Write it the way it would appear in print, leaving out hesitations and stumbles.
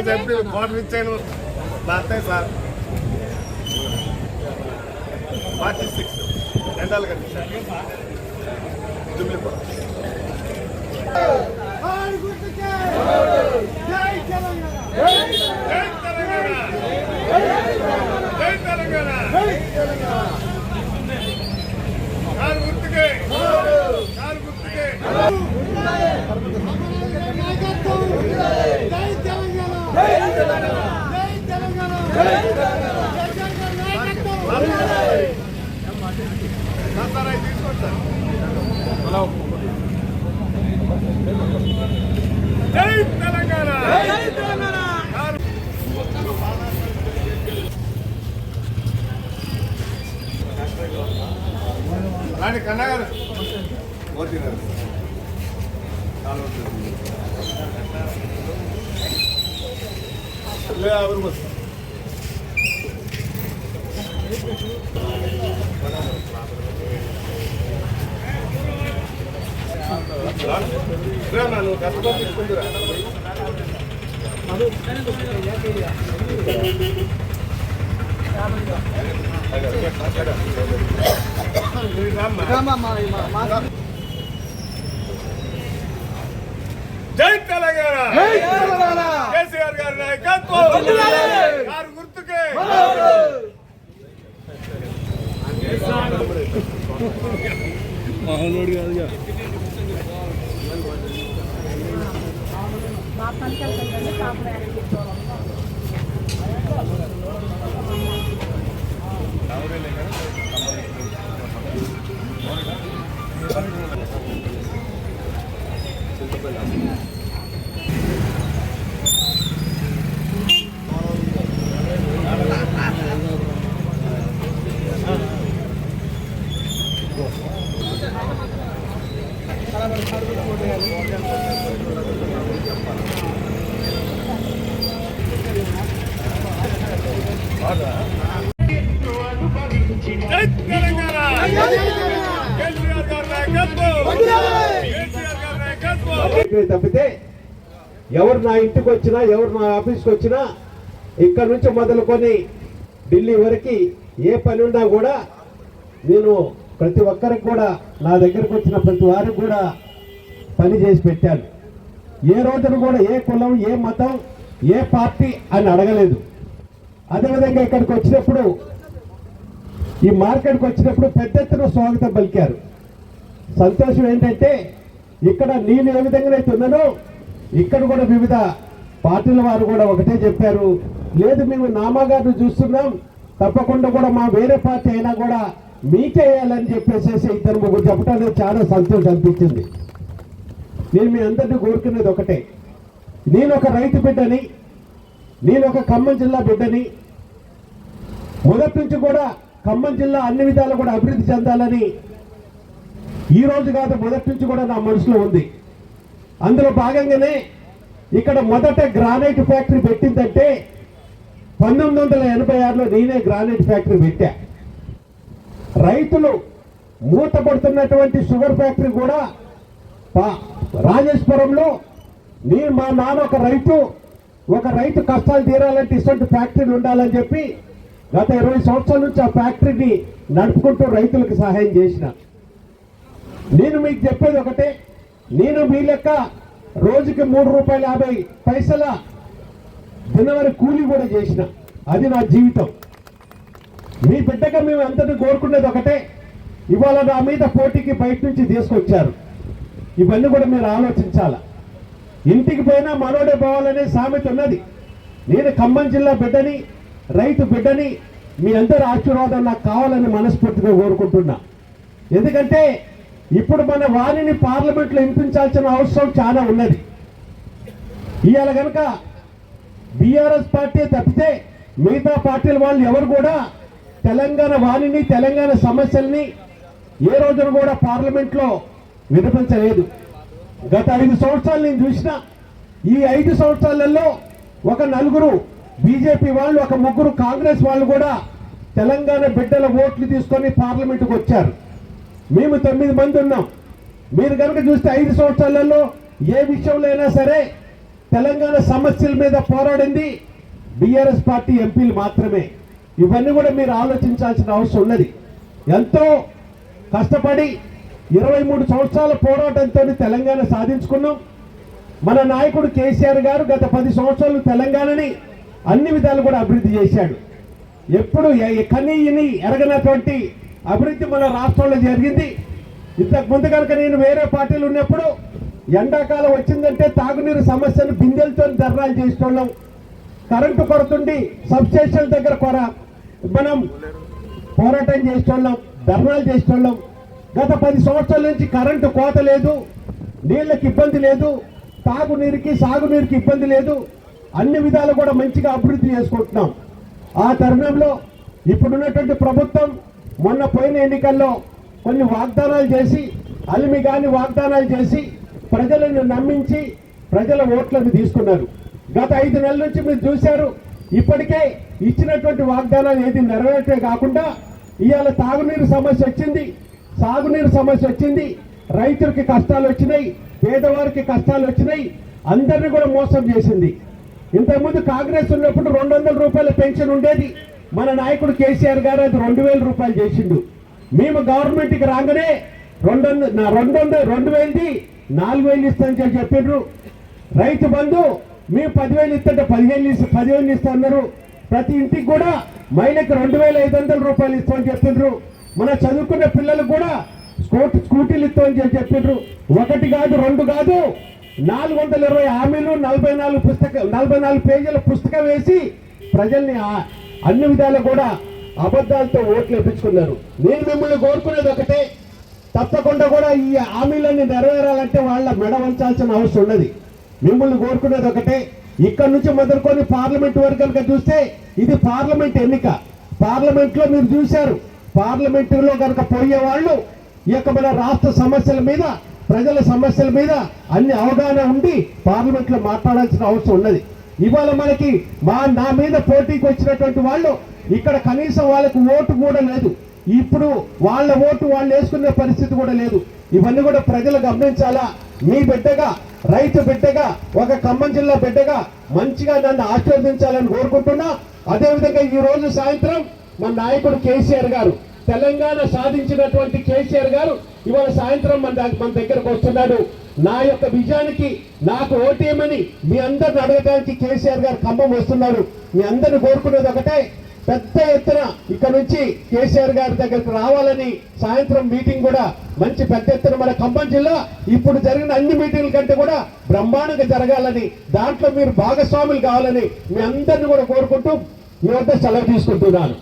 చెప్పి కోటర్ ఇచ్చాను బాగుతాయి సార్ 46 రెండాలు కనిపించారు జై తెలంగాణ రాణి కన్నా గారు నువ్వు కష్టపడి తీసుకుంటురా జై తెలంగాణ కేసీఆర్ గారి నాయకత్వం గారు గుర్తుకే మహోనుడు కాదుగా తప్పితే ఎవరు నా ఇంటికి వచ్చినా ఎవరు నా ఆఫీస్కి వచ్చినా ఇక్కడ నుంచి మొదలుకొని ఢిల్లీ వరకు ఏ పని ఉన్నా కూడా నేను ప్రతి ఒక్కరికి కూడా నా దగ్గరకు వచ్చిన ప్రతి వారికి కూడా పని చేసి పెట్టాను. ఏ రోజున కూడా ఏ కులం ఏ మతం ఏ పార్టీ అని అడగలేదు. అదేవిధంగా ఇక్కడికి వచ్చినప్పుడు ఈ మార్కెట్కి వచ్చినప్పుడు పెద్ద ఎత్తున స్వాగతం పలికారు. సంతోషం ఏంటంటే ఇక్కడ నేను ఏ విధంగానైతే ఉన్నానో ఇక్కడ కూడా వివిధ పార్టీల వారు కూడా ఒకటే చెప్పారు, లేదు మేము నామాగారిని చూస్తున్నాం, తప్పకుండా కూడా మా వేరే పార్టీ అయినా కూడా మీకే వేయాలని చెప్పేసి ఇద్దరు ముగ్గురు చెప్పడానికి చాలా సంతోషం అనిపించింది. నేను మీ అందరినీ కోరుకునేది ఒకటే, నేను ఒక రైతు బిడ్డని, నేను ఒక ఖమ్మం జిల్లా బిడ్డని. మొదటి నుంచి కూడా ఖమ్మం జిల్లా అన్ని విధాలు కూడా అభివృద్ధి చెందాలని ఈ రోజు కాదు మొదటి నుంచి కూడా నా మనసులో ఉంది. అందులో భాగంగానే ఇక్కడ మొదట గ్రానైట్ ఫ్యాక్టరీ పెట్టిందంటే 1986లో నేనే గ్రానైట్ ఫ్యాక్టరీ పెట్టా. రైతులు మూతపడుతున్నటువంటి షుగర్ ఫ్యాక్టరీ కూడా రాజేశ్వరంలో నేను మా నాన్న ఒక రైతు కష్టాలు తీరాలంటే ఇటువంటి ఫ్యాక్టరీలు ఉండాలని చెప్పి గత 20 సంవత్సరాల నుంచి ఆ ఫ్యాక్టరీని నడుపుకుంటూ రైతులకు సహాయం చేసిన. నేను మీకు చెప్పేది ఒకటే, నేను మీ లెక్క రోజుకి ₹3.50 జనవరి కూలీ కూడా చేసిన. అది నా జీవితం. మీ బిడ్డగా మేము అందరినీ కోరుకునేది ఒకటే, ఇవాళ నా మీద పోటీకి బయట నుంచి తీసుకొచ్చారు. ఇవన్నీ కూడా మీరు ఆలోచించాల. ఇంటికి పోయినా మనోడే పోవాలనే సామెత ఉన్నది. నేను ఖమ్మం జిల్లా బిడ్డని, రైతు బిడ్డని, మీ అందరి ఆశీర్వాదం నాకు కావాలని మనస్ఫూర్తిగా కోరుకుంటున్నా. ఎందుకంటే ఇప్పుడు మన వారిని పార్లమెంట్లో వినిపించాల్సిన అవసరం చాలా ఉన్నది. ఇవాళ కనుక బీఆర్ఎస్ పార్టీ తప్పితే మిగతా పార్టీల వాళ్ళు ఎవరు కూడా తెలంగాణ వాణిని, తెలంగాణ సమస్యల్ని ఏ రోజున కూడా పార్లమెంట్లో వినిపించలేదు. గత 5 సంవత్సరాలు నేను చూసిన. ఈ 5 సంవత్సరాలలో ఒక 4 బీజేపీ వాళ్ళు, ఒక 3 కాంగ్రెస్ వాళ్ళు కూడా తెలంగాణ బిడ్డల ఓట్లు తీసుకొని పార్లమెంటుకు వచ్చారు. మేము 9 మంది ఉన్నాం. మీరు కనుక చూస్తే 5 సంవత్సరాలలో ఏ విషయంలో అయినా సరే తెలంగాణ సమస్యల మీద పోరాడింది బీఆర్ఎస్ పార్టీ ఎంపీలు మాత్రమే. ఇవన్నీ కూడా మీరు ఆలోచించాల్సిన అవసరం ఉన్నది. ఎంతో కష్టపడి 23 సంవత్సరాల పోరాటంతో తెలంగాణ సాధించుకున్నాం. మన నాయకుడు కేసీఆర్ గారు గత 10 సంవత్సరాలు తెలంగాణని అన్ని విధాలు కూడా అభివృద్ధి చేశాడు. ఎప్పుడు కనీని ఎరగనటువంటి అభివృద్ధి మన రాష్ట్రంలో జరిగింది. ఇంతకు ముందు కనుక నేను వేరే పార్టీలు ఉన్నప్పుడు ఎండాకాలం వచ్చిందంటే తాగునీరు సమస్యను బిందెలతో ధర్నాలు చేసేటోళ్ళం. కరెంటు కొరతుండి సబ్స్టేషన్ల దగ్గర మనం పోరాటం చేసేటోళ్ళం, ధర్నాలు చేసేటోళ్ళం. గత 10 సంవత్సరాల నుంచి కరెంటు కోత లేదు, నీళ్ళకి ఇబ్బంది లేదు, తాగునీరుకి సాగునీరుకి ఇబ్బంది లేదు. అన్ని విధాలు కూడా మంచిగా అభివృద్ధి చేసుకుంటున్నాం. ఆ తరుణంలో ఇప్పుడున్నటువంటి ప్రభుత్వం మొన్న పోయిన ఎన్నికల్లో కొన్ని వాగ్దానాలు చేసి అలిమిగాని వాగ్దానాలు చేసి ప్రజలను నమ్మించి ప్రజల ఓట్లను తీసుకున్నారు. గత 5 నెలల నుంచి మీరు చూశారు. ఇప్పటికే ఇచ్చినటువంటి వాగ్దానాలు ఏది నెరవేర్చే కాకుండా ఇవాళ తాగునీరు సమస్య వచ్చింది, సాగునీరు సమస్య వచ్చింది, రైతులకి కష్టాలు వచ్చినాయి, పేదవారికి కష్టాలు వచ్చినాయి, అందరినీ కూడా మోసం చేసింది. ఇంతకుముందు కాంగ్రెస్ ఉన్నప్పుడు 200 రూపాయల పెన్షన్ ఉండేది. మన నాయకుడు కేసీఆర్ గారు అది 2000 రూపాయలు చేసిండు. మేము గవర్నమెంట్కి రాగానే 2000ది 4000 ఇస్తామని చెప్పిండ్రు. రైతు బంధు మేము 10,000 ఇస్తుంటే 15,000 ఇస్తా అన్నారు. ప్రతి ఇంటికి కూడా మహిళకి 2500 రూపాయలు ఇస్తామని చెప్పిండ్రు. మన చదువుకున్న పిల్లలకు కూడా స్కూటీలు ఇస్తామని చెప్పిండ్రు. 1 కాదు 2 కాదు 420 హామీలు 44 పేజీల పుస్తకం వేసి ప్రజల్ని అన్ని విధాలు కూడా అబద్ధాలతో ఓట్లు వేయించుకున్నారు. నేను మిమ్మల్ని కోరుకునేది ఒకటే, తప్పకుండా కూడా ఈ హామీలన్నీ నెరవేరాలంటే వాళ్ళ మెడ వంచాల్సిన అవసరం ఉన్నది. మిమ్మల్ని కోరుకునేది ఒకటే, ఇక్కడ నుంచి మొదలుకొని పార్లమెంట్ వరకు కనుక చూస్తే ఇది పార్లమెంట్ ఎన్నిక. పార్లమెంట్ లో మీరు చూశారు, పార్లమెంటులో కనుక పోయే వాళ్ళు ఈ యొక్క మన రాష్ట్ర సమస్యల మీద, ప్రజల సమస్యల మీద అన్ని అవగాహన ఉండి పార్లమెంట్ లో మాట్లాడాల్సిన అవసరం ఉన్నది. ఇవాళ మనకి నా మీద పోటీకి వచ్చినటువంటి వాళ్ళు ఇక్కడ కనీసం వాళ్ళకు ఓటు కూడా లేదు. ఇప్పుడు వాళ్ళ ఓటు వాళ్ళు వేసుకునే పరిస్థితి కూడా లేదు. ఇవన్నీ కూడా ప్రజలు గమనించాలా. మీ బిడ్డగా, రైతు బిడ్డగా, ఒక ఖమ్మం జిల్లా బిడ్డగా మంచిగా నన్ను ఆశీర్వదించాలని కోరుకుంటున్నా. అదేవిధంగా ఈ రోజు సాయంత్రం మన నాయకుడు కేసీఆర్ గారు, తెలంగాణ సాధించినటువంటి కేసీఆర్ గారు ఇవాళ సాయంత్రం మన దగ్గరకు వస్తున్నాడు. నా యొక్క విజయానికి నాకు ఓటేయమని మీ అందరిని అడగడానికి కేసీఆర్ గారు ఖమ్మం వస్తున్నారు. మీ అందరిని కోరుకునేది ఒకటే, పెద్ద ఎత్తున ఇక్కడ నుంచి కేసీఆర్ గారి దగ్గరకు రావాలని, సాయంత్రం మీటింగ్ కూడా మంచి పెద్ద ఎత్తున మన ఖమ్మం జిల్లా ఇప్పుడు జరిగిన అన్ని మీటింగ్ల కంటే కూడా బ్రహ్మాండంగా జరగాలని, దాంట్లో మీరు భాగస్వాములు కావాలని మీ అందరిని కూడా కోరుకుంటూ మీ వద్ద సెలవు తీసుకుంటున్నాను.